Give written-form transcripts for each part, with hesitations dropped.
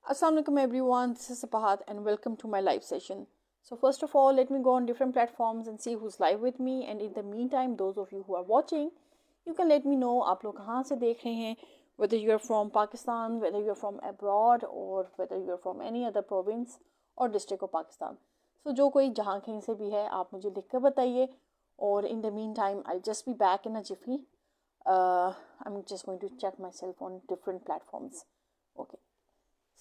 Assalamualaikum everyone, this is Sapahat and welcome to my live session. So first of all, let me go on different platforms and see who's live with me, and in the meantime, those of you who are watching, you can let me know आप लोग कहाँ से देख रहे हैं, whether you are from Pakistan, whether you are from abroad or whether you are from any other province or district of Pakistan. So जो कोई जहाँ कहीं से भी है आप मुझे लिख कर बताइए, और in the meantime I'll just be back in a jiffy. I'm just going to check myself on different platforms. Okay.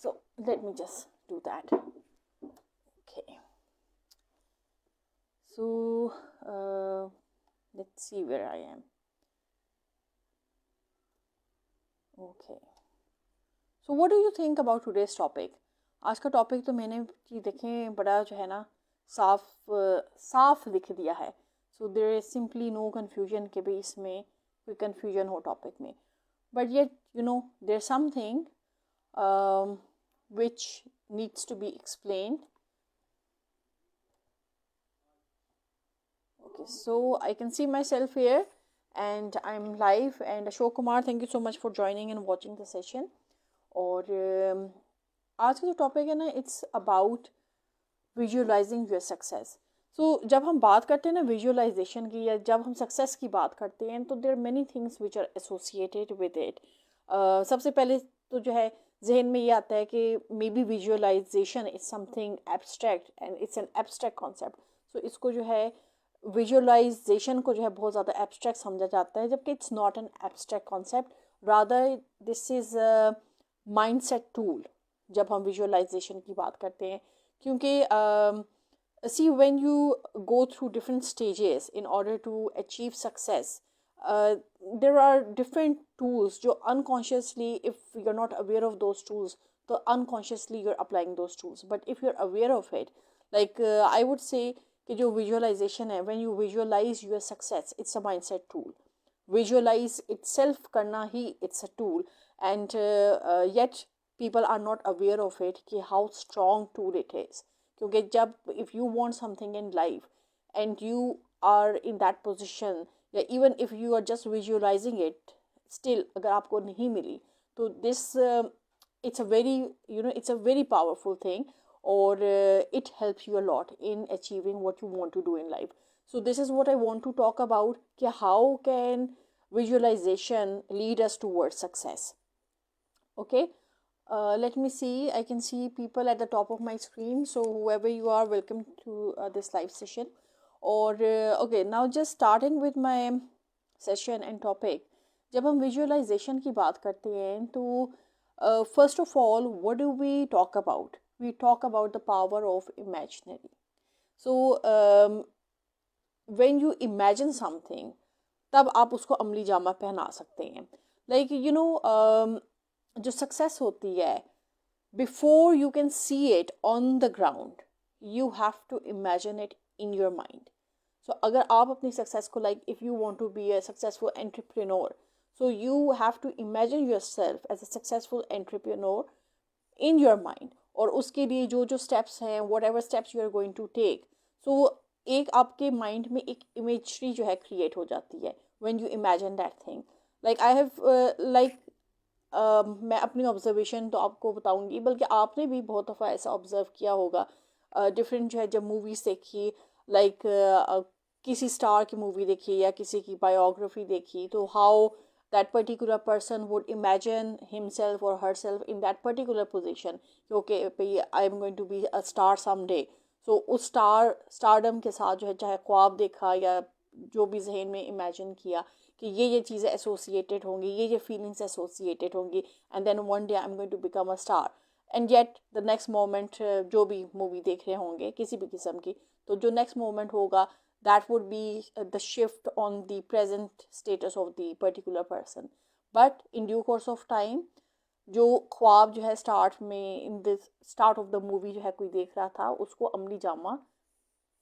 So let me just do that. Okay. So let's see where I am. Okay. So what do you think about today's topic? आज का topic तो मैंने देखें बड़ा जो है ना साफ लिख दिया है. So there is simply no confusion के भी इसमें कोई confusion हो टॉपिक में. But yet there's something which needs to be explained. Okay, so I can see myself here and I'm live, and Ashok Kumar, thank you so much for joining and watching the session. और आज का जो topic है ना, it's about visualising your success. So जब हम बात करते हैं ना विजुअलाइजेशन की, या जब हम सक्सेस की बात करते हैं, तो there many things which are associated with it. सबसे पहले तो जो है जहन में ये आता है कि maybe visualisation is something abstract and it's an abstract concept. So इसको जो है विजुअलाइजेशन को जो है बहुत ज़्यादा एब्स्ट्रैक्ट समझा जाता है, जबकि it's not an abstract concept, rather this is mindset tool जब हम विजुअलाइजेशन की बात करते हैं. क्योंकि see when you go through different stages in order to achieve success, there are different tools जो unconsciously, if you're not aware of those tools, तो unconsciously you're applying those tools. But if you're aware of it, like I would say कि जो visualization है, when you visualize your success, it's a mindset tool. Visualize itself करना ही it's a tool, and yet people are not aware of it कि how strong tool it is. क्योंकि जब if you want something in life and you are in that position, या even if you are just visualizing it, still अगर आपको नहीं मिली, तो this it's a very it's a very powerful thing, or it helps you a lot in achieving what you want to do in life. So this is what I want to talk about, कि how can visualization lead us towards success. Okay. Let me see. I can see people at the top of my screen. So whoever you are, welcome to this live session. Or okay, now just starting with my session and topic. जब हम visualization की बात करते हैं तो first of all, what do we talk about? We talk about the power of imaginary. So when you imagine something, तब आप उसको अमली जामा पहना सकते हैं. Like जो सक्सेस होती है, before you can see it on the ground, you have to imagine it in your mind. So अगर आप अपनी सक्सेस को, like if you want to be a successful entrepreneur, so you have to imagine yourself as a successful entrepreneur in your mind. और उसके लिए जो जो steps हैं, whatever steps you are going to take, so एक आपके mind में एक इमेजरी जो है क्रिएट हो जाती है when you imagine that thing. Like I have like मैं अपनी ऑब्जर्वेशन तो आपको बताऊंगी, बल्कि आपने भी बहुत दफ़ा ऐसा ऑब्ज़र्व किया होगा. डिफरेंट जो है जब मूवीज़ देखी, लाइक किसी स्टार की मूवी देखी या किसी की बायोग्राफी देखी, तो how that particular person would imagine himself और herself in that particular position. Okay भाई, I am going to be a star someday. So उस स्टारडम के साथ जो है चाहे ख्वाब देखा या जो भी जहन में इमेजिन किया कि ये चीज़ें एसोसिएटेड होंगी, ये फीलिंग्स एसोसिएटेड होंगी, and then one day I am going to become a star. And yet the next moment, जो भी मूवी देख रहे होंगे किसी भी किस्म की, तो जो नेक्स्ट मोमेंट होगा, that would be the shift on the present status of the particular person. But in due course of time, जो ख्वाब जो है स्टार्ट में, in the start of the movie जो है कोई देख रहा था, उसको अमली जामा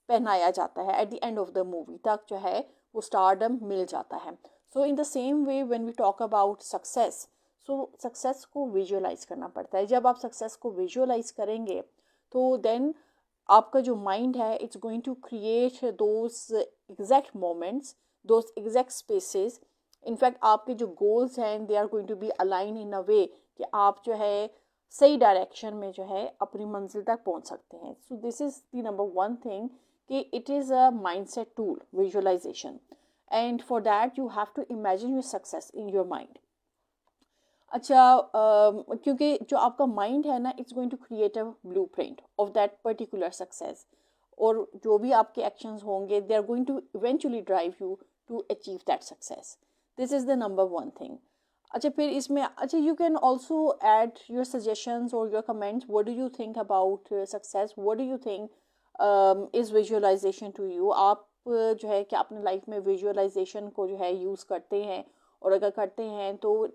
पहनाया जाता है. At the end of the movie तक जो है वो स्टारडम मिल जाता है. So in the same way when we talk about success, so success को विजुअलाइज करना पड़ता है. जब आप सक्सेस को विजुअलाइज करेंगे, तो देन आपका जो माइंड है, it's going to create those exact moments, those exact spaces. In fact आपके जो गोल्स हैं, they are going to be align in a way कि आप जो है सही डायरेक्शन में जो है अपनी मंजिल तक पहुंच सकते हैं. So this is the number one thing कि it is a mindset tool, visualisation. And for that you have to imagine your success in your mind. अच्छा, क्योंकि जो आपका माइंड है ना, it's going to create a blueprint of that particular success. और जो भी आपके एक्शंस होंगे, they are going to eventually drive you to achieve that success. This is the number one thing. अच्छा, फिर इसमें अच्छा, you can also add your suggestions और your comments. What do you think about success? What do you think is visualisation to you? आप जो है कि अपने लाइफ में विजुअलाइजेशन को जो है यूज़ करते हैं, और अगर करते हैं तो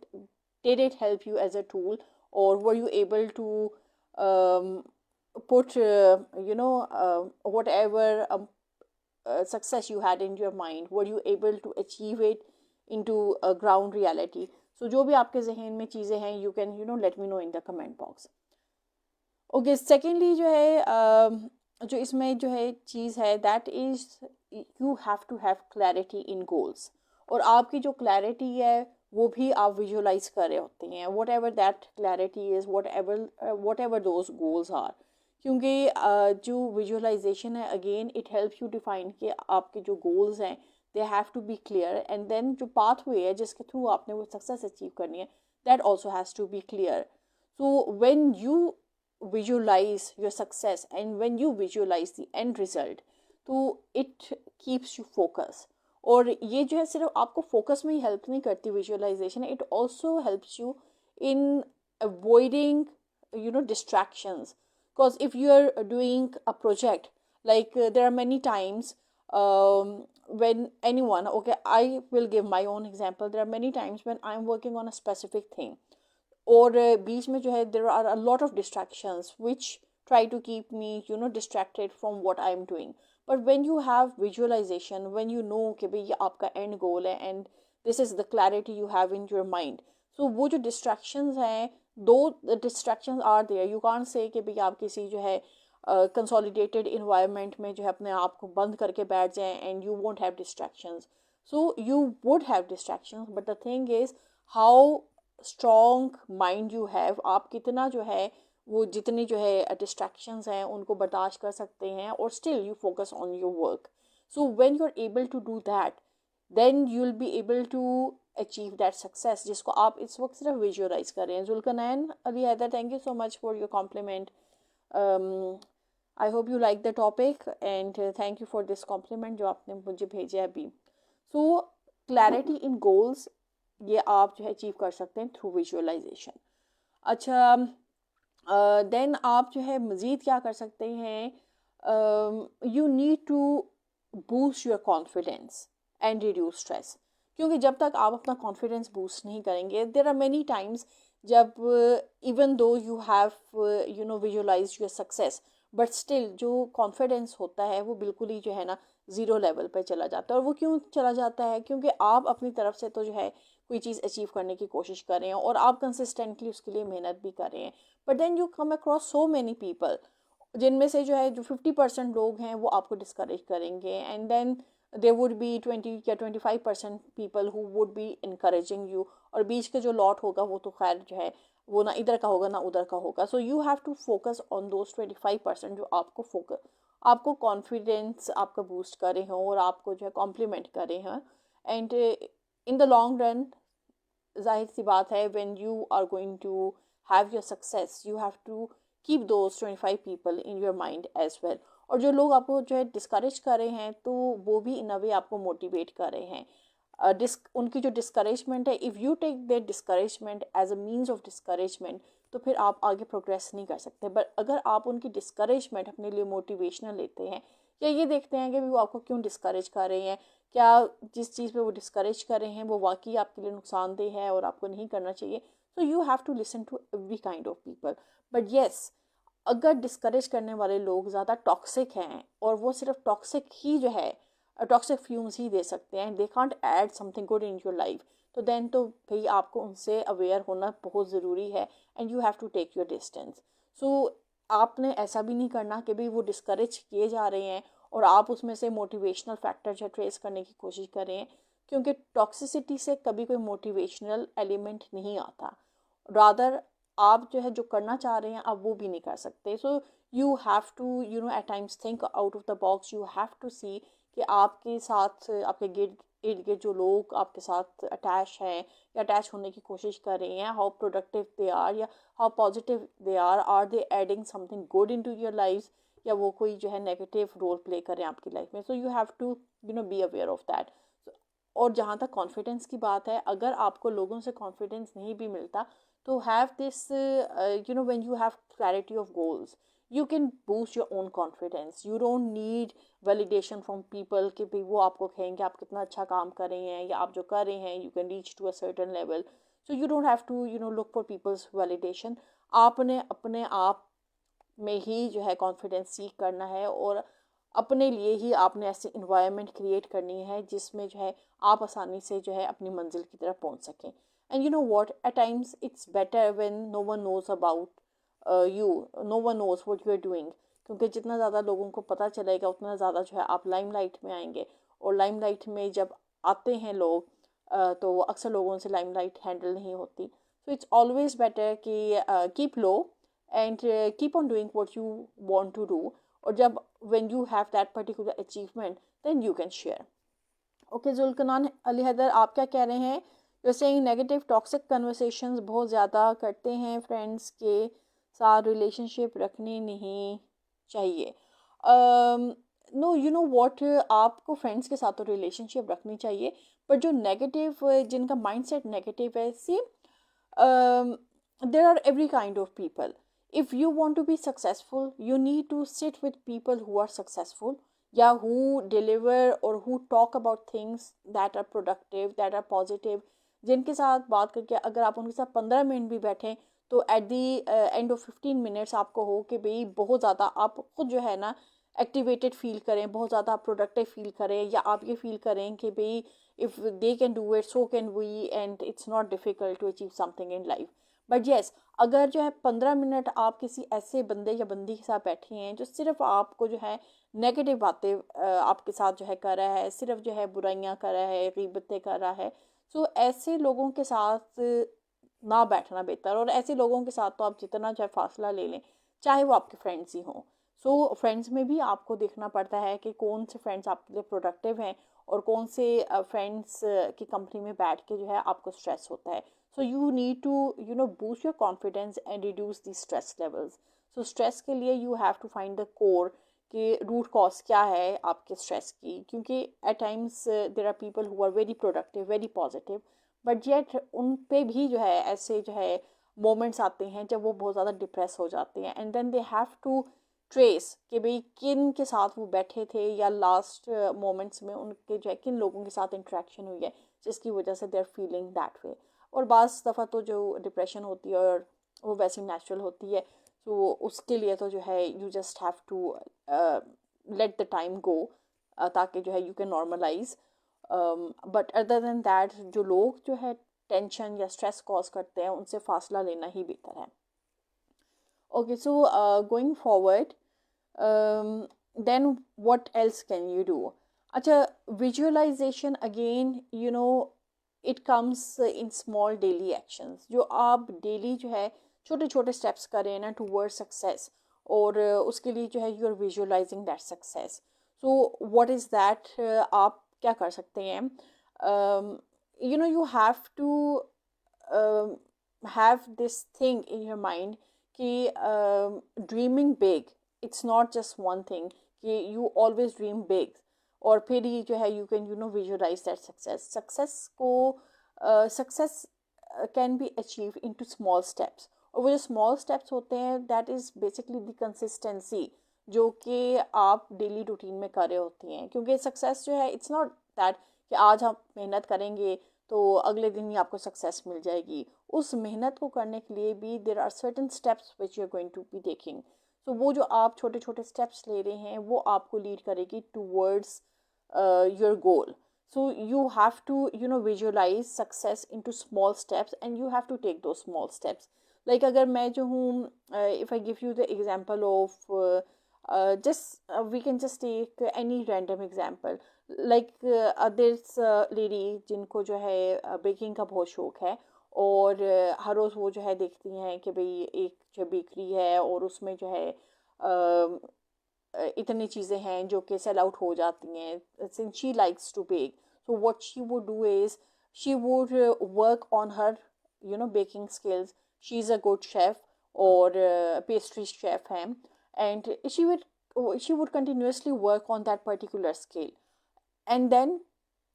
did it help you as a tool, or were you able to put whatever success you had in your mind, were you able to achieve it into a ground reality? So जो भी आपके जहन में चीज़ें हैं, you can let me know in the comment box. Okay, secondly जो है जो इसमें जो है चीज़ है, that is you have to have clarity in goals. और आपकी जो क्लैरिटी है वो भी आप विजुअलाइज कर रहे होते हैं, whatever that clarity is, whatever those goals are. क्योंकि जो विजुअलाइजेशन है, again it helps you define कि आपके जो गोल्स हैं they have to be clear, and then जो पाथवे है जिसके थ्रू आपने वो सक्सेस अचीव करनी है, that also has to be clear. So when you visualize your success and when you visualize the end result, तो it keeps you focus. और ये जो है सिर्फ आपको फोकस में ही हेल्प नहीं करती visualization, it also helps you in avoiding distractions. Because if you are doing a project, like there are many times when anyone, okay, I will give my own example. There are many times when I'm working on a specific thing, और बीच में जो है there are a lot of distractions which try to keep me distracted from what I am doing. But when you have visualisation, when you know कि भाई ये आपका end goal है and this is the clarity you have in your mind, so वो जो distractions हैं, those distractions are there. You can't say कि भाई आप किसी जो है कंसोलिडेटेड इन्वायरमेंट में जो है अपने आप को बंद करके बैठ जाएं and you won't have distractions. So you would have distractions, but the thing is how strong mind you have, आप कितना जो है वो जितनी जो है डिस्ट्रैक्शंस हैं उनको बर्दाश्त कर सकते हैं और still you focus on your work. So when you are able to do that, then you will be able to achieve that success जिसको आप इस वक्त सिर्फ विजुअलाइज कर रहे हैं. Zulqarnain Ali Haider, thank you so much for your compliment. I hope you like the topic and thank you for this compliment जो आपने मुझे भेजा है अभी. सो क्लैरिटी इन गोल्स, ये आप जो है अचीव कर सकते हैं थ्रू विजुअलाइजेशन. अच्छा, देन आप जो है मज़ीद क्या कर सकते हैं, you need to boost your confidence and reduce stress. क्योंकि जब तक आप अपना कॉन्फिडेंस बूस्ट नहीं करेंगे, देयर आर मेनी टाइम्स जब even though you have visualize your success, but still जो कॉन्फिडेंस होता है वो बिल्कुल ही जो है ना ज़ीरो लेवल पे चला जाता है. और वो क्यों चला जाता है? क्योंकि आप अपनी तरफ से तो जो है कोई चीज़ अचीव करने की कोशिश कर रहे हैं और आप कंसिस्टेंटली उसके लिए मेहनत भी कर रहे हैं, but then you come across so many people जिनमें से जो है जो 50% लोग हैं वो आपको डिस्करेज करेंगे, and then there would be 20 या 25% people who would be encouraging you. और बीच के जो लॉट होगा वो तो खैर जो है वो ना इधर का होगा ना उधर का होगा. So you have to focus on those 25% जो आपको कॉन्फिडेंस आपका बूस्ट कर रहे हों और आपको जो है कॉम्प्लीमेंट कर रहे हैं. And in the long run, जाहिर सी बात है, when you are going to have your success, you have to keep those 25 people in your mind as well. और जो लोग आपको जो है डिस्करेज कर रहे हैं, तो वो भी इन अ वे आपको मोटिवेट कर रहे हैं. उनकी जो डिस्करेजमेंट है, if you take their discouragement as a means of discouragement, तो फिर आप आगे प्रोग्रेस नहीं कर सकते. बट अगर आप उनकी डिस्करेजमेंट अपने लिए मोटिवेशनल लेते हैं, या ये देखते हैं कि वो आपको क्यों डिस्करेज कर रहे हैं, क्या जिस चीज़ पे वो डिस्करेज कर रहे हैं वो वाकई आपके लिए नुकसानदेह है और आपको नहीं करना चाहिए, तो you have to listen to every kind of people. But yes, अगर डिस्करेज करने वाले लोग ज़्यादा टॉक्सिक हैं और वो सिर्फ टॉक्सिक ही जो है टॉक्सिक फ्यूम्स ही दे सकते हैं, they can't add something good in your life, तो देन तो भाई आपको उनसे अवेयर होना बहुत ज़रूरी है and you have to take your distance. So आपने ऐसा भी नहीं करना कि भाई वो डिस्करेज किए जा रहे हैं और आप उसमें से मोटिवेशनल फैक्टर जो ट्रेस करने की कोशिश कर रहे हैं, क्योंकि टॉक्सिसिटी से कभी कोई मोटिवेशनल एलिमेंट नहीं आता. रादर आप जो है जो करना चाह रहे हैं आप वो भी नहीं कर सकते. So you have to at times think out of the box. You have to see कि आपके साथ आपके इर्द गिर्द जो लोग आपके साथ अटैच हैं या अटैच होने की कोशिश कर रहे हैं, हाउ प्रोडक्टिव दे आर या how positive they are they adding something good into your life, या वो कोई जो है नेगेटिव रोल प्ले कर रहे हैं आपकी लाइफ में. So you have to be aware of that. और जहाँ तक कॉन्फिडेंस की बात है, अगर आपको लोगों से कॉन्फिडेंस नहीं भी मिलता तो have this when you have clarity of goals you can boost your own confidence. You don't need validation from people कि भाई वो आपको कहेंगे आप कितना अच्छा काम कर रहे हैं या आप जो कर रहे हैं you can reach to a certain level. So you don't have to look for people's validation. आपने अपने आप में ही जो है कॉन्फिडेंस सीख करना है और अपने लिए ही आपने ऐसी इन्वायरमेंट क्रिएट करनी है जिसमें जो है आप आसानी से जो है अपनी मंजिल की तरफ पहुंच सकें. And you know what, at times it's better when no one knows about you, no one knows what you are doing. क्योंकि जितना ज़्यादा लोगों को पता चलेगा उतना ज़्यादा जो है आप लाइमलाइट में आएंगे. और लाइमलाइट में जब आते हैं लोग तो अक्सर लोगों से लाइमलाइट हैंडल नहीं होती. सो इट्स ऑलवेज बेटर कि keep low and keep on doing what you want to do. और जब when you have that particular achievement then you can share. Okay, जुल्कनान Ali Haider, आप क्या कह रहे हैं? You're saying negative toxic conversations बहुत ज़्यादा करते हैं, फ्रेंड्स के साथ रिलेशनशिप रखनी नहीं चाहिए. नो यू नो वॉट, आपको फ्रेंड्स के साथ तो रिलेशनशिप रखनी चाहिए, पर जो नेगेटिव जिनका माइंडसेट नेगेटिव है, सी there are every kind of people. If you want to be successful you need to sit with people who are successful, yeah, who deliver or who talk about things that are productive, that are positive. जिनके साथ बात करके अगर आप उनके साथ 15 minute भी बैठें तो at the end of 15 minutes आपको हो कि भाई बहुत ज़्यादा आप खुद जो है ना एक्टिवेटेड फील करें, बहुत ज़्यादा आप प्रोडक्टिव फील करें, या आप ये फील करें कि भाई if they can do it so can we and it's not difficult to achieve something in life. But yes, अगर जो है 15 मिनट आप किसी ऐसे बंदे या बंदी के साथ बैठे हैं जो सिर्फ आपको जो है नेगेटिव बातें आपके साथ जो है कर रहा है, सिर्फ जो है बुराइयां कर रहा है, गीबतें कर रहा है, सो ऐसे लोगों के साथ ना बैठना बेहतर. और ऐसे लोगों के साथ तो आप जितना जो है फासला ले लें, चाहे वो आपके फ्रेंड्स ही हों. सो फ्रेंड्स में भी आपको देखना पड़ता है कि कौन से फ्रेंड्स आपके लिए प्रोडक्टिव हैं और कौन से फ्रेंड्स की कंपनी में बैठ के जो है आपको स्ट्रेस होता है. So you need to boost your confidence and reduce the stress levels. So stress के लिए you have to find the core कि root cause क्या है आपके stress की, क्योंकि at times there are people who are very productive, very positive, but yet उन पे भी जो है ऐसे जो है moments आते हैं जब वो बहुत ज़्यादा depress हो जाते हैं, and then they have to trace कि भाई किन के साथ वो बैठे थे या last moments में उनके जो है किन लोगों के साथ interaction हुई है जिसकी वजह से they are feeling that way. और बाज़ दफ़ा तो जो डिप्रेशन होती है और वो वैसी नेचुरल होती है, तो उसके लिए तो जो है you just have to let the time go ताकि जो है you can normalize. But other than that जो लोग जो है टेंशन या स्ट्रेस कॉज करते हैं उनसे फासला लेना ही बेहतर है. Okay, so going forward then what else can you do? अच्छा, visualisation again it comes in small daily actions. जो आप डेली जो है छोटे छोटे स्टेप्स करें ना टूवर्ड सक्सेस, और उसके लिए जो है you are visualising that success. So what is that? आप क्या कर सकते हैं? You have to have this thing in your mind कि dreaming big, it's not just one thing कि यू ऑलवेज ड्रीम बिग और फिर ही जो है you can visualise that success. Success can be achieve into small steps, और वो जो स्मॉल स्टेप्स होते हैं that is basically the consistency जो कि आप डेली रूटीन में कर रहे होती हैं. क्योंकि सक्सेस जो है इट्स नॉट दैट कि आज आप मेहनत करेंगे तो अगले दिन ही आपको सक्सेस मिल जाएगी. उस मेहनत को करने के लिए भी there are certain steps which you are going to be taking. तो वो जो आप छोटे छोटे स्टेप्स ले रहे हैं वो आपको लीड करेगी towards your goal. So you have to visualize success into small steps and you have to take those small steps. Like अगर मैं जो हूँ if I give you the example of we can just take any random example. Like there's a lady जिनको जो है baking का बहुत शौक है और हर रोज़ वो जो है देखती हैं कि भाई एक जो बेकरी है और उसमें जो है इतनी चीज़ें हैं जो कि सेल आउट हो जाती हैं, since she likes to bake. So what she would do is she would work on her baking skills. She's a good chef or pastry chef है, and she would continuously work on that particular skill, and then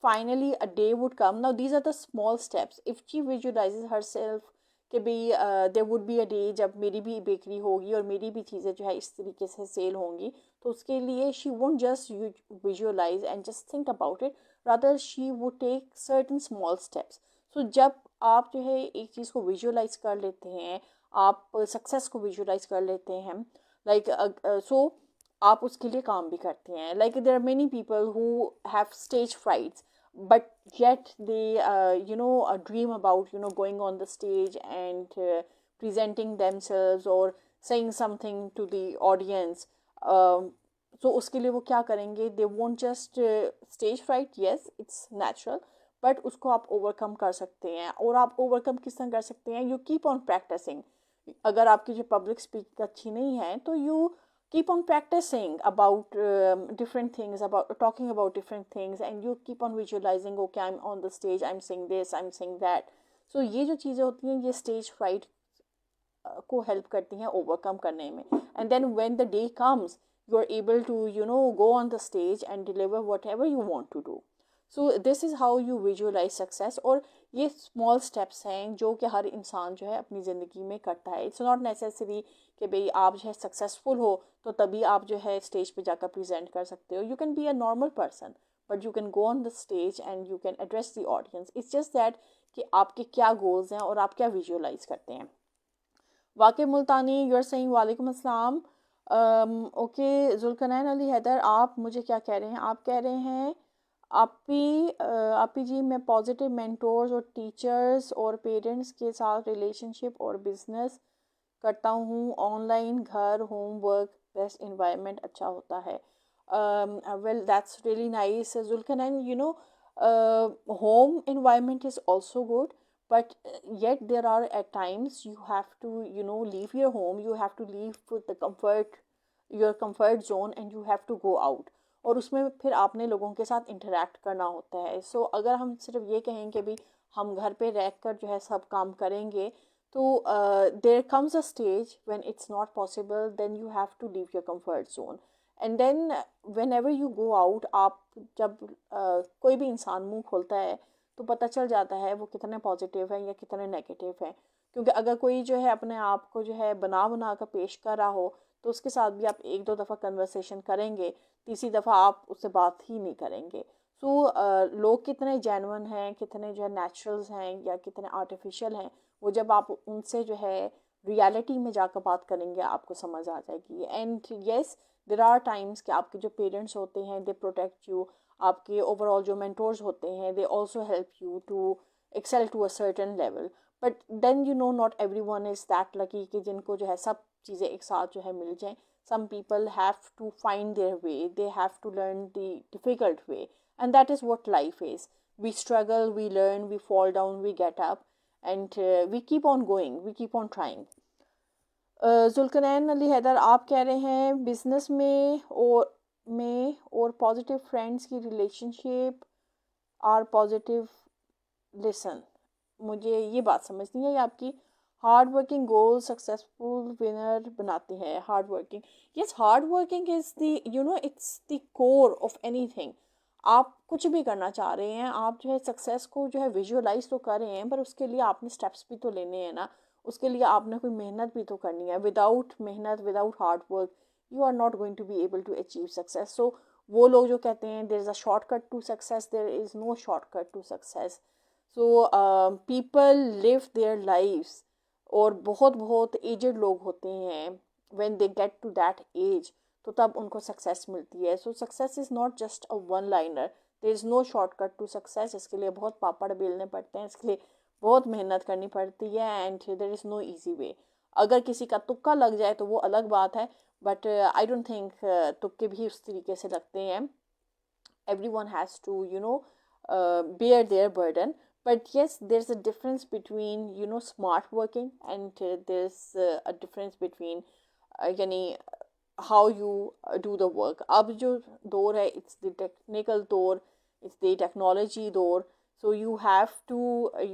finally a day would come. Now these are the small steps. If she visualizes herself कि भाई there would be a day जब मेरी भी bakery होगी और मेरी भी चीज़ें जो है इस तरीके से सेल होंगी, तो उसके लिए she won't just visualize and just think about it, rather she would take certain small steps. So जब आप जो है एक चीज़ को विजुअलाइज कर लेते हैं, आप सक्सेस को विजुअलाइज कर लेते हैं, लाइक सो आप उसके लिए काम भी करते हैं. Like there are many people who have stage frights, but yet they dream about going on the stage and presenting themselves or saying something to the audience. So उसके लिए वो क्या करेंगे? They won't just stage fright. Yes, it's natural, but उसको आप overcome कर सकते हैं. और आप overcome किस तरह कर सकते हैं? You keep on practicing. अगर आपकी जो public speaking अच्छी नहीं है तो you keep on practicing about different things, about talking about different things, and you keep on visualizing, okay, I'm on the stage, I'm saying this, I'm saying that. So ये जो चीज़ें होती हैं ये stage fright को help करती हैं overcome करने में. And then when the day comes, you are able to go on the stage and deliver whatever you want to do. So this is how you visualize success. और ये small steps हैं जो कि हर इंसान जो है अपनी ज़िंदगी में करता है. इट्स नॉट नेसेसरी कि भाई आप जो है सक्सेसफुल हो तो तभी आप जो है स्टेज पे जाकर प्रेजेंट कर सकते हो. You can be a normal person but you can go on the stage and you can address the audience. It's just that कि आपके क्या गोल्स हैं और आप क्या विजुअलाइज करते हैं. वाक़ई मुल्तानी, यू आर सेइंग वालेकुम अस्सलाम. ओके जुल्करनैन अली हैदर, आप मुझे क्या कह रहे हैं? आप कह रहे हैं आपी जी, मैं पॉजिटिव मेंटोर्स और टीचर्स और पेरेंट्स के साथ रिलेशनशिप और बिजनेस करता हूँ ऑनलाइन. घर होम वर्क बेस्ट इन्वायरमेंट अच्छा होता है. Well that's really nice Zulqarnain. home environment is also good, but yet there are at times you have to leave your home, you have to leave with your comfort zone, and you have to go out. और उसमें फिर आपने लोगों के साथ interact करना होता है. सो अगर हम सिर्फ ये कहें कि भाई हम घर पे रह कर जो है सब काम करेंगे, तो there comes a stage when it's not possible. Then you have to leave your comfort zone, and then whenever you go out, आप जब कोई भी इंसान मुंह खोलता है तो पता चल जाता है वो कितने पॉजिटिव है या कितने नेगेटिव है. क्योंकि अगर कोई जो है अपने आप को जो है बना कर पेश कर रहा हो तो उसके साथ भी आप एक दो दफ़ा कन्वर्सेशन करेंगे, तीसरी दफ़ा आप उससे बात ही नहीं करेंगे. सो लोग कितने जेन्युइन हैं, कितने जो है नेचुरल्स हैं या कितने आर्टिफिशियल हैं, वो जब आप उनसे जो है रियलिटी में जाकर बात करेंगे आपको समझ आ जाएगी. And yes, there are times कि आपके जो पेरेंट्स होते हैं दे प्रोटेक्ट यू. आपके ओवरऑल जो मेंटोर्स होते हैं they also help you to excel to a certain level. But then not everyone is that lucky कि जिनको जो है सब चीज़ें एक साथ जो है मिल जाएँ. Some people have to find their way, they have to learn the difficult way, and that is what life is. We struggle, we learn, we fall down, we get up, and we keep on going, we keep on trying. Zulqarnain Ali Haider, आप कह रहे हैं business में और positive friends की relationship are positive. Listen, मुझे ये बात समझ नहीं है. आपकी हार्ड वर्किंग गोल सक्सेसफुल विनर बनाती है. Hard working, yes, hard working is the it's the core of anything. आप कुछ भी करना चाह रहे हैं, आप जो है सक्सेस को जो है विजुअलाइज तो कर रहे हैं, पर उसके लिए आपने स्टेप्स भी तो लेने हैं ना. उसके लिए आपने कोई मेहनत भी तो करनी है. विदाउट मेहनत, without hard work, you are not going to be able to achieve success. So वो लोग जो कहते हैं there is a shortcut to success, there is no shortcut to success. So people live their lives. और बहुत aged लोग होते हैं, when they get to that age, तो तब उनको सक्सेस मिलती है. So success is not just a one liner, there is no shortcut to success. इसके लिए बहुत पापड़ बेलने पड़ते हैं, इसके लिए बहुत मेहनत करनी पड़ती है, and there is no easy way. अगर किसी का तुक्का लग जाए तो वो अलग बात है, बट आई डोंट थिंक तुक्के भी उस तरीके से लगते हैं. Everyone has to bear their burden. But yes, there's a difference between, you know, smart working and there's a difference between यानी how you do the work. अब जो दौर है, it's the technical दौर, it's the technology दौर. So you have to,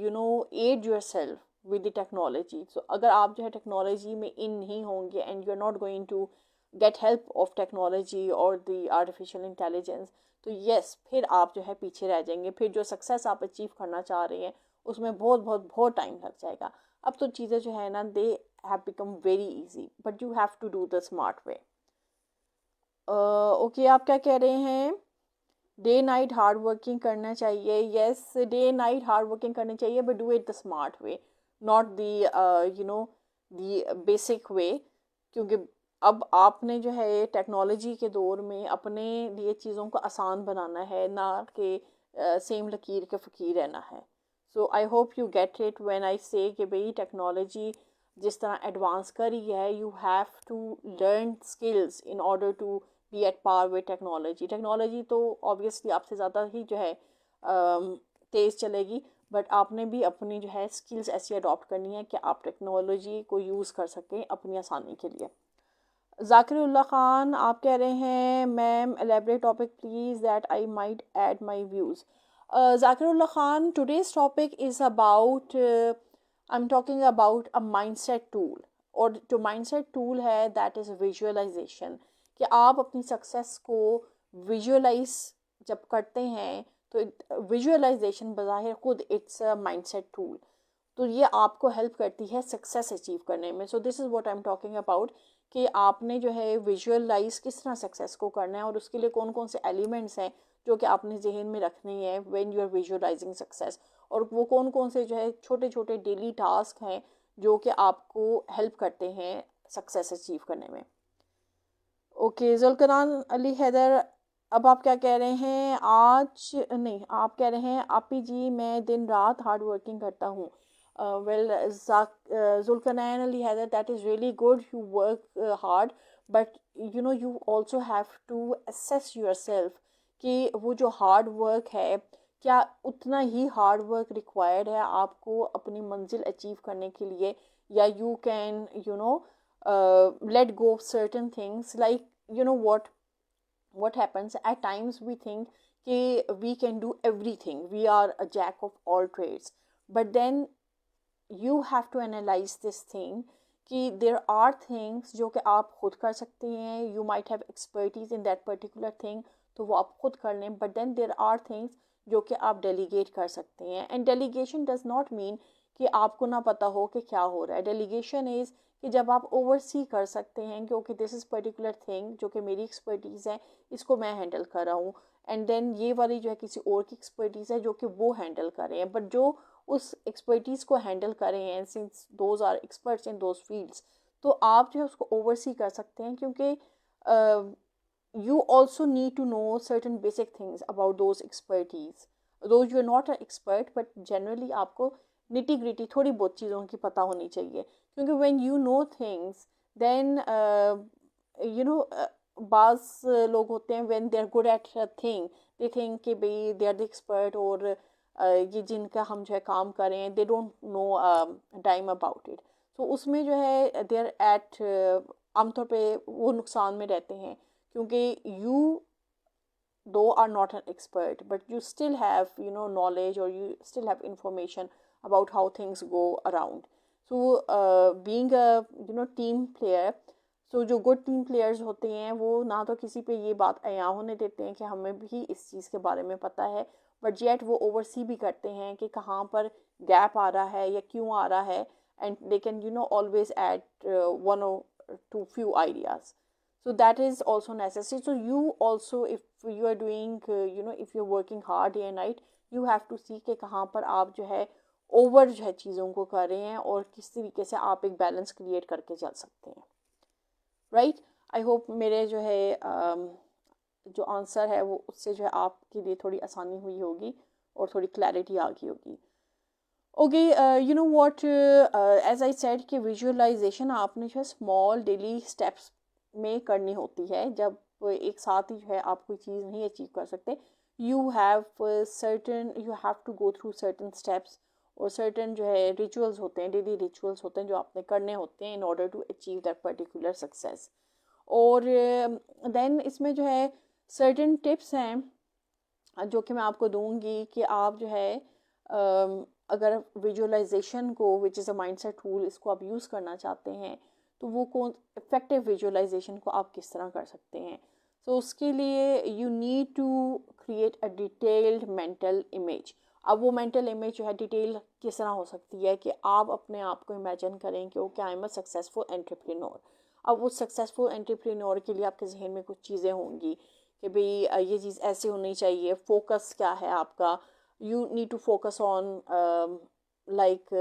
you know, aid yourself with the technology. So अगर आप जो है technology में in नहीं होंगे and you're not going to get help of technology or the artificial intelligence, तो यस फिर आप जो है पीछे रह जाएंगे. फिर जो सक्सेस आप अचीव करना चाह रहे हैं उसमें बहुत बहुत बहुत टाइम लग जाएगा. अब तो चीज़ें जो है ना, they have become very easy, but you have to do the smart way. Okay, आप क्या कह रहे हैं? डे नाइट हार्ड वर्किंग करना चाहिए. Yes, day night hard working करनी चाहिए, but do it the smart way, not the you know the basic way. क्योंकि अब आपने जो है टेक्नोलॉजी के दौर में अपने लिए चीज़ों को आसान बनाना है, ना कि सेम लकीर के फ़कीर रहना है. So I hope you get it when I say कि भाई टेक्नोलॉजी जिस तरह एडवांस कर रही है, you have to learn skills in order to be at par with technology. Technology तो ऑब्वियसली आपसे ज़्यादा ही जो है तेज़ चलेगी, बट आपने भी अपनी जो है स्किल्स ऐसी अडॉप्ट करनी है कि आप टेक्नोलॉजी को यूज़ कर सकें अपनी आसानी के लिए. ज़ाकिरुल्लाह ख़ान, आप कह रहे हैं ma'am elaborate topic please that I might add my views. Zakirullah Khan, today's topic is about, I am talking about a mindset tool. और जो माइंडसेट टूल है दैट इज़ विजुअलाइजेशन. कि आप अपनी सक्सेस को विजुअलाइज जब करते हैं तो विजुअलाइजेशन बज़ाहिर खुद इट्स अ माइंडसेट टूल. तो ये आपको हेल्प करती है सक्सेस अचीव करने में. सो this is what I am talking about कि आपने जो है विजुअलाइज किस तरह सक्सेस को करना है और उसके लिए कौन कौन से एलिमेंट्स हैं जो कि आपने जहन में रखने हैं when you are visualizing success. और वो कौन कौन से जो है छोटे छोटे डेली टास्क हैं जो कि आपको हेल्प करते हैं सक्सेस अचीव करने में. ओके, जुल्करान अली हैदर, अब आप क्या कह रहे हैं? आज नहीं, आप कह रहे हैं आपी जी मैं दिन रात हार्ड वर्किंग करता हूँ. Well Zulqarnain Ali Haider, that is really good, you work hard, but you know you also have to assess yourself कि वो जो हार्ड वर्क है क्या उतना ही हार्ड वर्क रिक्वायर्ड है आपको अपनी मंजिल अचीव करने के लिए, या you can you no let go of certain things. Like, you know what happens at times, we think कि we can do everything, we are a jack of all trades, but then you have to analyze this thing कि there are things जो कि आप खुद कर सकते हैं. You might have expertise in that particular thing, तो वो आप खुद कर लें. But then there are things जो कि आप delegate कर सकते हैं. And delegation does not mean कि आपको ना पता हो कि क्या हो रहा है. Delegation is कि जब आप ओवरसी कर सकते हैं क्योंकि दिस इज़ पर्टिकुलर थिंग जो कि मेरी एक्सपर्टीज़ है, इसको मैं हैंडल कर रहा हूँ, एंड देन ये वाली जो है किसी और की एक्सपर्टीज़ है जो कि वो हैंडल कर रहे हैं. बट जो उस एक्सपर्टीज़ को हैंडल कर रहे हैं, since those are experts in those fields, तो आप जो है उसको ओवरसी कर सकते हैं. क्योंकि you also need to know certain basic things about those expertise, though you're not an expert, but generally आपको निटी ग्रिटी थोड़ी बहुत चीज़ों की पता होनी चाहिए. क्योंकि when you know things, then you know बाज़ लोग होते हैं when they are good at a thing, they think कि भाई they are the expert, और ये जिनका हम जो है काम कर रहे हैं they don't know time about it. तो उसमें जो है they are at आमतौर पे वो नुकसान में रहते हैं क्योंकि you though are not an expert, but you still have knowledge, or you still have information about how things go around. So being a team player, so जो good team players होते हैं वो ना तो किसी पे ये बात अया होने देते हैं कि हमें भी इस चीज़ के बारे में पता है, बट येट वो ओवरसी भी करते हैं कि कहाँ पर गैप आ रहा है या क्यों आ रहा है, and they can always add one or two few ideas. So that is also necessary. So you also, if you are doing if you're working hard day and night, you have to see कि कहाँ पर आप जो है over जो है चीज़ों को कर रहे हैं और किस तरीके से आप एक बैलेंस क्रिएट करके चल सकते हैं. राइट, आई होप मेरे जो है जो आंसर है वो उससे जो है आपके लिए थोड़ी आसानी हुई होगी और थोड़ी क्लैरिटी आ गई होगी. Okay, you know what, as I said कि विजुअलाइजेशन आपने जो है स्मॉल डेली स्टेप्स में करनी होती है. जब एक साथ ही जो है आप कोई चीज़ नहीं अचीव कर सकते, you have you have to go through certain steps, और सर्टन जो है रिचुअल्स होते हैं, डेली रिचुअल्स होते हैं जो आपने करने होते हैं in order to achieve that particular success. और देन इसमें जो है सर्टन टिप्स हैं जो कि मैं आपको दूंगी कि आप जो है अगर विजुअलाइजेशन को, which is a mindset tool, इसको आप यूज़ करना चाहते हैं तो वो कौन इफेक्टिव विजुअलाइजेशन को आप किस तरह कर सकते हैं। तो उसके लिए you need to create a detailed mental image. अब वो मेंटल इमेज जो है डिटेल किस तरह हो सकती है कि आप अपने आप को इमेजिन करें कि okay I am a successful entrepreneur. अब उस सक्सेसफुल एंटरप्रेन्योर के लिए आपके जहन में कुछ चीज़ें होंगी कि भाई ये चीज़ ऐसे होनी चाहिए, फोकस क्या है आपका, you need to focus on like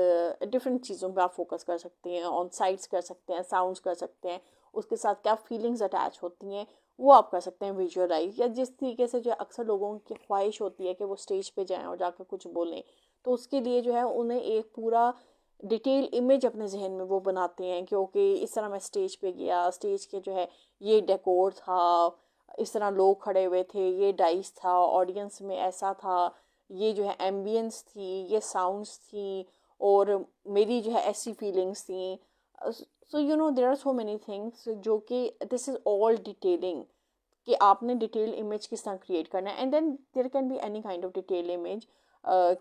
different चीज़ों पे आप फोकस कर सकते हैं, ऑन साइट्स कर सकते हैं, साउंड्स कर सकते हैं, उसके साथ क्या फीलिंग्स अटैच होती हैं वो आप कर सकते हैं विजुअलाइज। या जिस तरीके से जो अक्सर लोगों की ख्वाहिश होती है कि वो स्टेज पे जाएं और जाकर कुछ बोलें, तो उसके लिए जो है उन्हें एक पूरा डिटेल इमेज अपने जहन में वो बनाते हैं कि ओके इस तरह मैं स्टेज पे गया, स्टेज के जो है ये डेकोर था, इस तरह लोग खड़े हुए थे, ये डाइस था, ऑडियंस में ऐसा था, ये जो है एम्बियंस थी, ये साउंड्स थी, और मेरी जो है ऐसी फीलिंग्स थी। So you know there are so many things जो कि दिस इज़ ऑल डिटेलिंग कि आपने डिटेल इमेज किस तरह क्रिएट करना है। And then there can be any kind of detail image.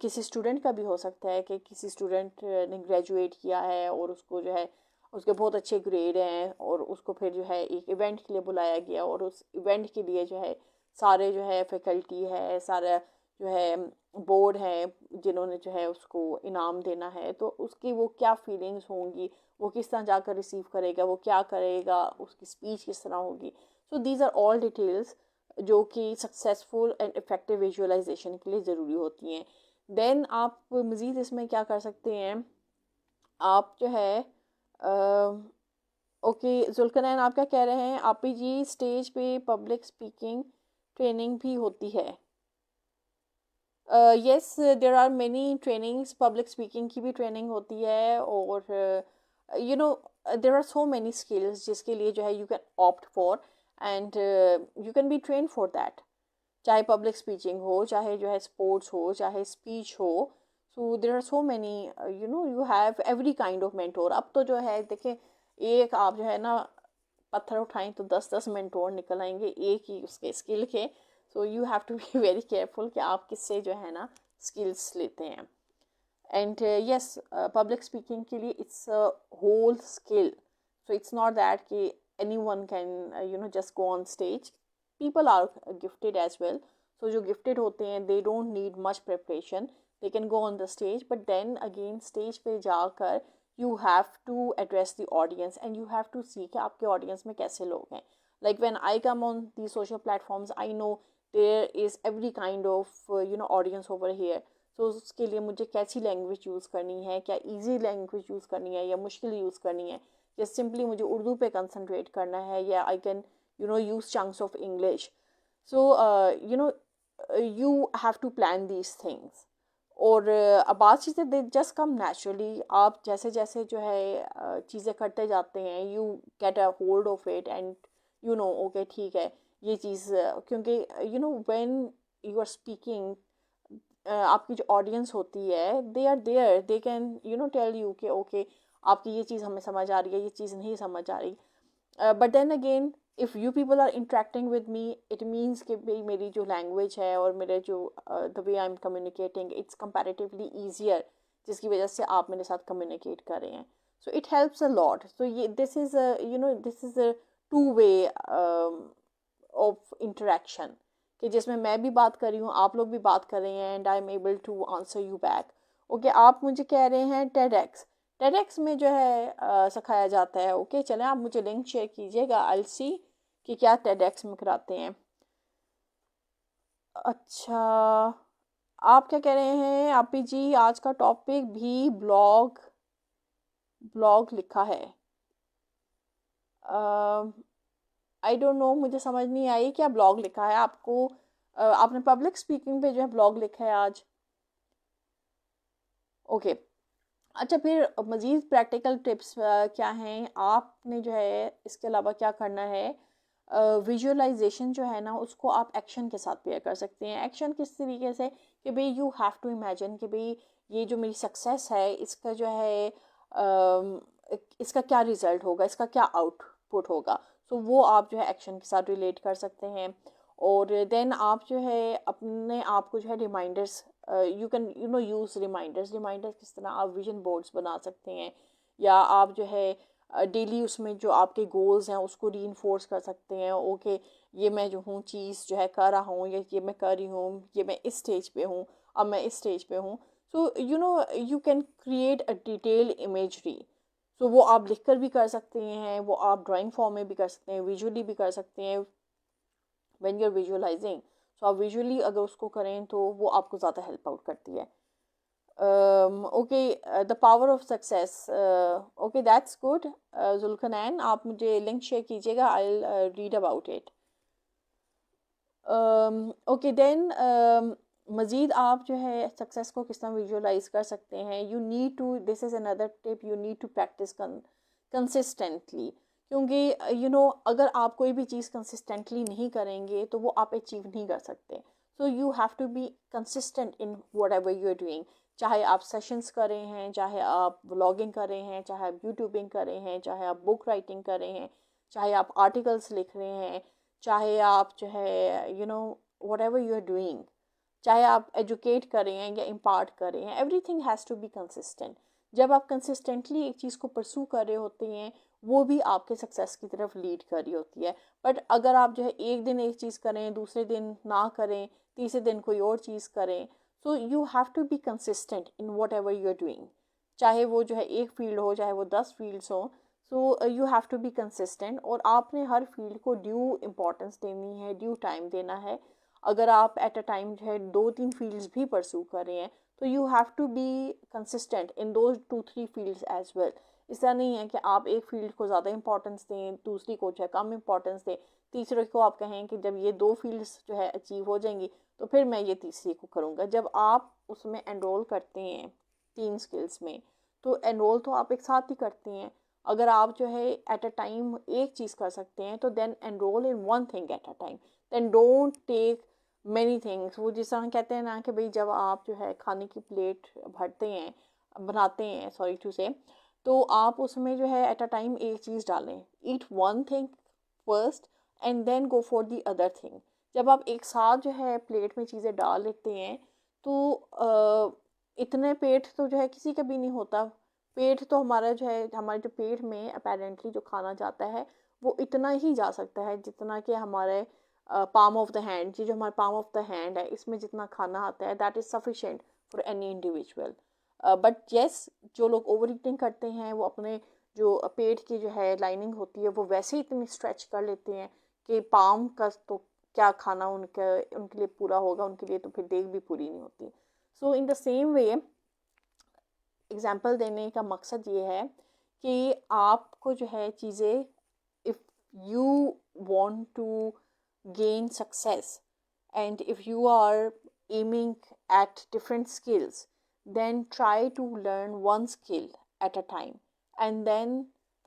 किसी स्टूडेंट का भी हो सकता है कि किसी स्टूडेंट ने ग्रेजुएट किया है और उसको जो है उसके बहुत अच्छे ग्रेड हैं और उसको फिर जो है एक इवेंट के लिए बुलाया गया, और उस इवेंट के लिए जो है सारे जो है फैकल्टी है, सारा जो है बोर्ड है जिन्होंने जो है उसको इनाम देना है, तो उसकी वो क्या फीलिंग्स होंगी, वो किस तरह जाकर रिसीव करेगा, वो क्या करेगा, उसकी स्पीच किस तरह होगी। So these are all details जो कि सक्सेसफुल एंड इफेक्टिव विजुअलाइजेशन के लिए ज़रूरी होती हैं। देन आप मज़ीद इसमें क्या कर सकते हैं, आप जो है ओके जुल्करनैन आप क्या कह रहे हैं, आप ही जी स्टेज पे पब्लिक स्पीकिंग ट्रेनिंग भी होती है। Yes there are many trainings, public speaking की भी ट्रेनिंग होती है, और you know there are so many skills जिसके लिए जो है you can opt for and you can be train for that. चाहे पब्लिक स्पीचिंग हो, चाहे जो है स्पोर्ट्स हो, चाहे स्पीच हो। So there are so many you know you have every kind of mentor. अब तो जो है देखें, एक आप जो है ना पत्थर उठाएं तो 10-10 मेंटोर निकल आएंगे एक ही उसके स्किल के। So you have to be very careful कि आप किससे जो है ना स्किल्स लेते हैं। एंड येस पब्लिक स्पीकिंग के लिए it's a whole skill. So it's not that कि anyone can you know just go on stage. people are gifted as well. So जो gifted होते हैं they don't need much preparation, they can go on the stage, but then again stage पे जाकर you have to address the audience and you have to see कि आपके audience में कैसे लोग हैं। Like when I come on these social platforms, I know there is every kind of you know audience over here. So उसके लिए मुझे कैसी लैंग्वेज यूज़ करनी है, क्या ईजी लैंग्वेज यूज़ करनी है या मुश्किल यूज़ करनी है, या सिंपली मुझे उर्दू पे कंसंट्रेट करना है, या I can you know use chunks of English. So you know you have to plan these things. और अब बात चीज़ें दे जस्ट कम नेचुरली। आप जैसे जैसे जो है चीज़ें करते जाते हैं you get a hold of it and you know okay ठीक है ये चीज़, क्योंकि you know when you are speaking आपकी जो ऑडियंस होती है they are there, they can you know tell you कि ओके आपकी ये चीज़ हमें समझ आ रही है, ये चीज़ नहीं समझ आ रही। But then again if you people are interacting with me it means कि भाई मेरी जो लैंग्वेज है और मेरे जो the way I am communicating it's comparatively easier, जिसकी वजह से आप मेरे साथ कम्युनिकेट कर रहे हैं। So it helps a lot. So ये this is you know this is a two way of interaction कि जिसमें मैं भी बात कर रही हूँ, आप लोग भी बात कर रहे हैं and I am able to answer you back. Okay आप मुझे कह रहे हैं टेडेक्स, टेडेक्स में जो है सिखाया जाता है। ओके चलें आप मुझे लिंक शेयर कीजिएगा, आई विल सी कि क्या टेडेक्स में कराते हैं। अच्छा आप क्या कह रहे हैं आपी जी, आज का टॉपिक भी ब्लॉग ब्लॉग लिखा है। आई डोंट नो, मुझे समझ नहीं आई क्या ब्लॉग लिखा है आपको। आपने पब्लिक स्पीकिंग पे जो है ब्लॉग लिखा है आज। ओके अच्छा फिर मज़ीद प्रैक्टिकल टिप्स क्या हैं आपने जो है इसके अलावा क्या करना है। विजुअलाइजेशन जो है ना उसको आप एक्शन के साथ पेयर कर सकते हैं। एक्शन किस तरीके से कि भाई यू हैव टू इमेजिन कि भाई ये जो मेरी सक्सेस है इसका जो है इसका क्या रिज़ल्ट होगा, इसका क्या आउटपुट होगा। सो वो आप जो है एक्शन के साथ रिलेट कर सकते हैं। और देन आप जो है अपने आप को जो है reminders, you can use reminders किस तरह आप विजन बोर्ड्स बना सकते हैं, या आप जो है डेली उसमें जो आपके गोल्स हैं उसको रीइंफोर्स कर सकते हैं। ओके, ये मैं जो हूँ चीज़ जो है कर रहा हूँ, या ये मैं कर रही हूँ, ये मैं इस स्टेज पे हूँ, अब मैं इस स्टेज पे हूँ। So you can create a detail imagery. So वो आप लिख कर भी कर सकते हैं, वो आप ड्राइंग फॉर्म में भी कर सकते हैं, विजुअली भी कर सकते हैं। व्हेन यू आर विजुअलाइजिंग, सो आप विजुअली अगर उसको करें तो वो आपको ज़्यादा हेल्प आउट करती है। The power of success, okay that's good. Zulqarnain, आप मुझे लिंक शेयर कीजिएगा, I will read about it. Okay then मज़ीद आप जो है सक्सेस को किस तरह विजुअलाइज कर सकते हैं। You need to, this is another tip, you need to practice consistently. क्योंकि अगर आप कोई भी चीज़ कंसिस्टेंटली नहीं करेंगे तो वो आप अचीव नहीं कर सकते। So you have to be consistent in whatever you are doing. चाहे आप सेशंस कर रहे हैं, चाहे आप व्लॉगिंग कर रहे हैं, चाहे आप यूट्यूबिंग कर रहे हैं, चाहे आप बुक राइटिंग कर रहे हैं, चाहे आप आर्टिकल्स लिख रहे हैं, चाहे आप जो है whatever you are doing, चाहे आप एजुकेट कर रहे हैं या इम्पार्ट कर रहे हैं, everything has to be consistent. जब आप कंसिस्टेंटली एक चीज़ को परसू कर रहे होते हैं वो भी आपके सक्सेस की तरफ लीड कर रही होती है। बट अगर आप जो है एक दिन एक चीज़ करें, दूसरे दिन ना करें, तीसरे दिन कोई और चीज़ करें, so you have to be consistent in whatever you are doing. चाहे वो जो है एक फील्ड हो, चाहे वो 10 फील्ड्स हो, so you have to be consistent. और आपने हर फील्ड को ड्यू इम्पोर्टेंस देनी है, ड्यू टाइम देना है। अगर आप एट अ टाइम जो है 2-3 फील्ड्स भी परसू कर रहे हैं तो you have to be consistent in those 2-3 fields as well. इस तरह नहीं है कि आप एक फील्ड को ज़्यादा इंपॉर्टेंस दें, दूसरी को जो है कम इंपॉर्टेंस दें, तीसरे को आप कहें कि जब ये 2 फील्ड्स जो है अचीव हो जाएंगी तो फिर मैं ये तीसरी को करूँगा। जब आप उसमें एनरोल करते हैं 3 स्किल्स में, तो एनरोल तो आप एक साथ ही करते हैं। अगर आप जो है एट अ टाइम एक चीज़ कर सकते हैं तो then enroll in one thing at a time, then don't take many things. वो जिस तरह कहते हैं ना कि भाई जब आप जो है खाने की प्लेट भरते हैं, बनाते हैं, सॉरी टू से, तो आप उसमें जो है एट अ टाइम एक चीज़ डालें, eat one thing first and then go for the other thing. जब आप एक साथ जो है प्लेट में चीज़ें डाल लेते हैं तो इतने पेट तो जो है किसी का भी नहीं होता। पेट तो हमारा जो है, हमारे जो पेट में अपेरेंटली जो खाना जाता है वो इतना ही जा सकता है जितना कि हमारे पाम ऑफ द हैंड, ये जो हमारे पाम ऑफ द हैंड है इसमें जितना खाना आता है, that is sufficient for any individual. But yes, जो लोग ओवर ईटिंग करते हैं वो अपने जो पेट की जो है लाइनिंग होती है वो वैसे ही इतनी स्ट्रेच कर लेते हैं कि पाम का तो क्या खाना उनके लिए पूरा होगा, उनके लिए तो फिर देख भी पूरी नहीं होती। So in the same way, example देने का मकसद ये है कि आपको जो है चीज़ें, if you want to gain success and if you are aiming at different skills, then try to learn one skill at a time and then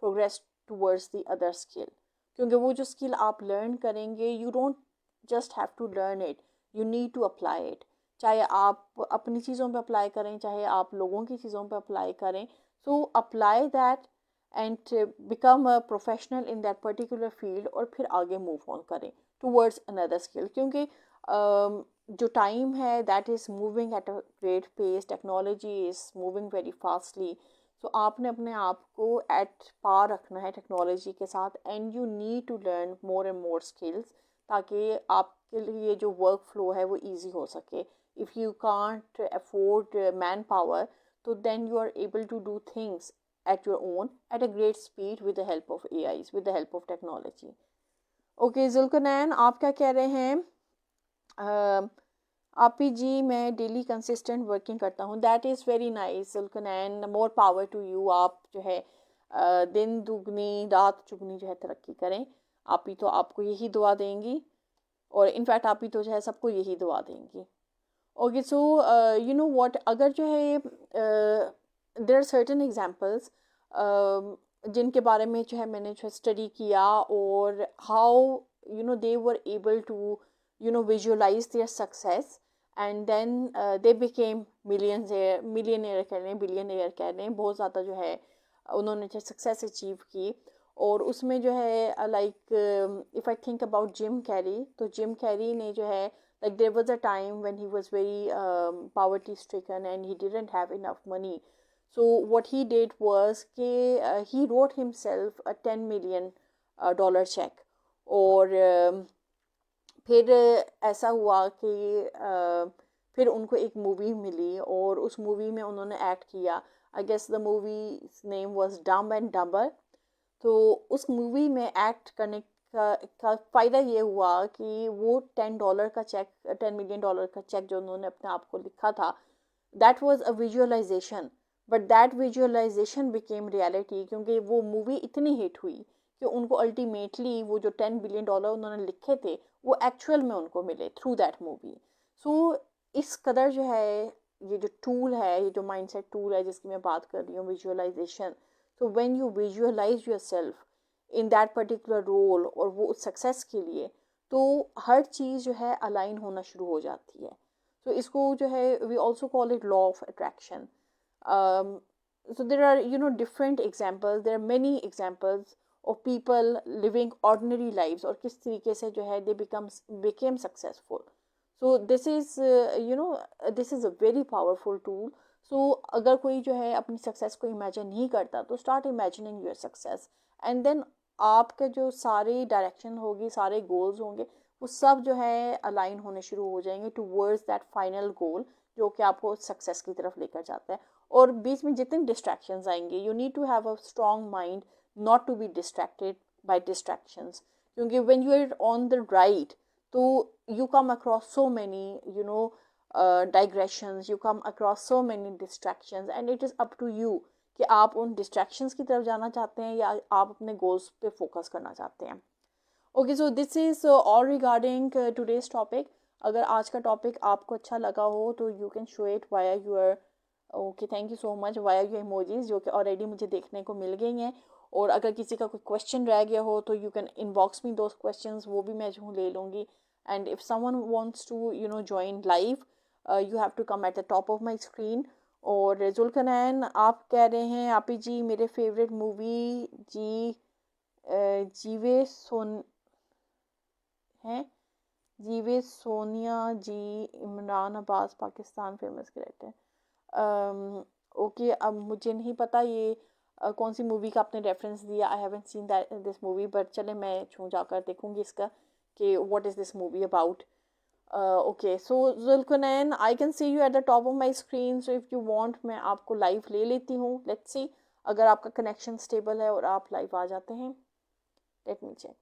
progress towards the other skill. क्योंकि वो जो स्किल आप learn करेंगे, you don't just have to learn it, you need to apply it. चाहे आप अपनी चीज़ों पे अप्लाई करें, चाहे आप लोगों की चीज़ों पे अप्लाई करें, so apply that and become a professional in that particular field और फिर आगे move on करें towards another skill। क्योंकि जो टाइम है that is moving at a great pace, technology is moving very fastly, so आपने अपने आप को at par रखना है टेक्नोलॉजी के साथ and you need to learn more and more skills ताकि आपके लिए जो वर्क फ्लो है वो ईजी हो सके। if you can't afford manpower, so then you are able to do things at your own at a great speed with the help of AIs, with the help of technology. Okay Zulqarnain, आप क्या कह रहे हैं? आप ही जी, मैं daily consistent working करता हूँ। That is very nice Zulqarnain, more power to you. आप जो है दिन दुगनी रात चुगनी जो है तरक्की करें। आप ही तो आपको यही दुआ देंगी और इनफैक्ट आप ही तो जो है सबको यही दुआ देंगी। Okay so you know what, अगर जो है देयर आर सर्टेन एग्जांपल्स जिनके बारे में जो है मैंने जो स्टडी किया और how they were able to visualize their success, and then they became millionaire कह लें, billionaire कह लें, बहुत ज़्यादा जो है उन्होंने जो सक्सेस अचीव की. और उसमें जो है like if I think about Jim Carrey, तो जिम कैरी ने जो है like there was a time when he was very poverty stricken and he didn't have enough money. So what he did was he wrote himself a $10 million dollar check. और फिर ऐसा हुआ कि फिर उनको एक मूवी मिली और उस मूवी में उन्होंने एक्ट किया. I guess the movie name was dumb and dumber. तो उस मूवी में एक्ट करने का फ़ायदा ये हुआ कि वो $10 का चेक, $10 million का चेक जो उन्होंने अपने आप को लिखा था, that was a visualization. But that visualization became reality, क्योंकि वो मूवी इतनी हिट हुई कि उनको अल्टीमेटली वो जो $10 billion उन्होंने लिखे थे वो एक्चुअल में उनको मिले थ्रू दैट मूवी. सो इस कदर जो है ये जो टूल है, ये जो माइंडसेट टूल है जिसकी मैं बात कर रही हूँ, visualization. So when you visualize yourself in that particular role और वो सक्सेस के लिए, तो हर चीज़ जो है अलाइन होना शुरू हो जाती है. तो इसको जो है we also call it law of attraction. so there are different examples, there are many examples of people living ordinary lives और किस तरीके से जो है they became successful. so this is this is a very powerful tool. so अगर कोई जो है अपनी सक्सेस को इमेजिन नहीं करता तो start imagining your success, and then आपके जो सारे डायरेक्शन होगी, सारे गोल्स होंगे, वो सब जो है अलाइन होने शुरू हो जाएंगे टूवर्ड्स दैट फाइनल गोल जो कि आपको सक्सेस की तरफ लेकर जाता है. और बीच में जितने डिस्ट्रैक्शंस आएंगे, you need to have a strong mind not to be distracted by distractions, क्योंकि when you are on the right तो you come across so many digressions, you come across so many distractions, and it is up to you कि आप उन distractions की तरफ जाना चाहते हैं या आप अपने goals पे focus करना चाहते हैं. Okay, so this is all regarding today's topic. अगर आज का topic आपको अच्छा लगा हो तो you can show it via your thank you so much via your emojis जो कि already मुझे देखने को मिल गई हैं. और अगर किसी का कोई question रह गया हो तो you can inbox me those questions, वो भी मैं जो ले लूँगी. And if someone wants to join live, you have to come at the top of my screen. और जुल्कनैन आप कह रहे हैं आपी जी मेरे फेवरेट मूवी जीवे Sonia ji Imran Abbas Pakistan famous creator. Okay, अब मुझे नहीं पता ये कौन सी मूवी का आपने रेफरेंस दिया. I haven't seen that this movie, but चले मैं जाकर देखूंगी इसका कि what is this movie about. Okay, so Zulkarnain, I can see you at the top of my screen, so if you want मैं आपको live ले लेती हूँ. Let's see अगर आपका connection stable है और आप live आ जाते हैं. Let me check.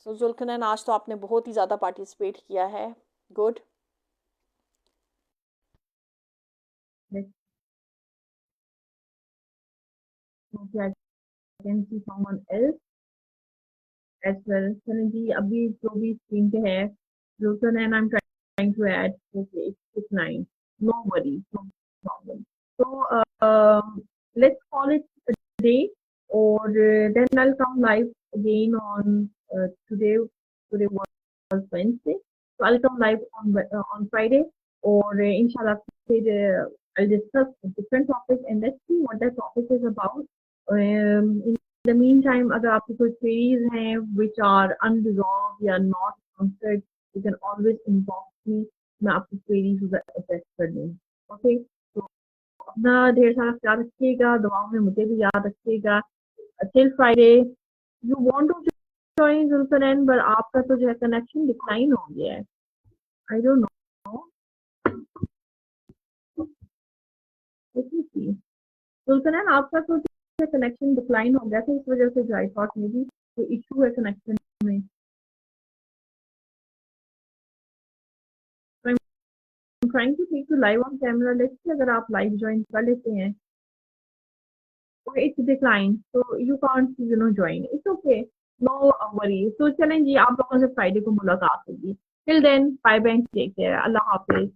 So Zulkarnain, आज तो आपने बहुत ही ज़्यादा participate किया है. Good. Okay, I can see someone else as well. चलें जी, अभी जो भी स्क्रीन पे है Zulkarnain, and I'm trying to add. Okay, it's 9. No worries, no problem. So let's call it a day, or then I'll come live again on today. Today was Wednesday, so I'll come live on Friday, or inshallah I'll discuss a different topic and let's see what that topic is about. In the meantime, अगर आपकी कोई queries हैं which are unresolved या not answered, you can always inbox me. मैं आपकी queries उधर address कर दूँगी. Okay, तो अपना ढेर सारा ख्याल रखिएगा, दुआओं में मुझे भी याद रखिएगा. Till Friday, you want to join Zulkarnain, but आपका तो जो है connection decline हो गया है. I don't know. Let me see. Zulkarnain, आपका तो कनेक्शन डिक्लाइन हो गया था, इस वजह से आई थॉट मे बी कोई इशू है कनेक्शन में. I'm trying to take you live on camera. Let's see अगर आप लाइव ज्वाइन कर लेते हैं. Okay, it's declined, so you can't join. It's okay, no worries. So चलें जी, आप लोगों से फ्राइडे को मुलाकात होगी. Till then, bye bye, take care. अल्लाह हाफिज.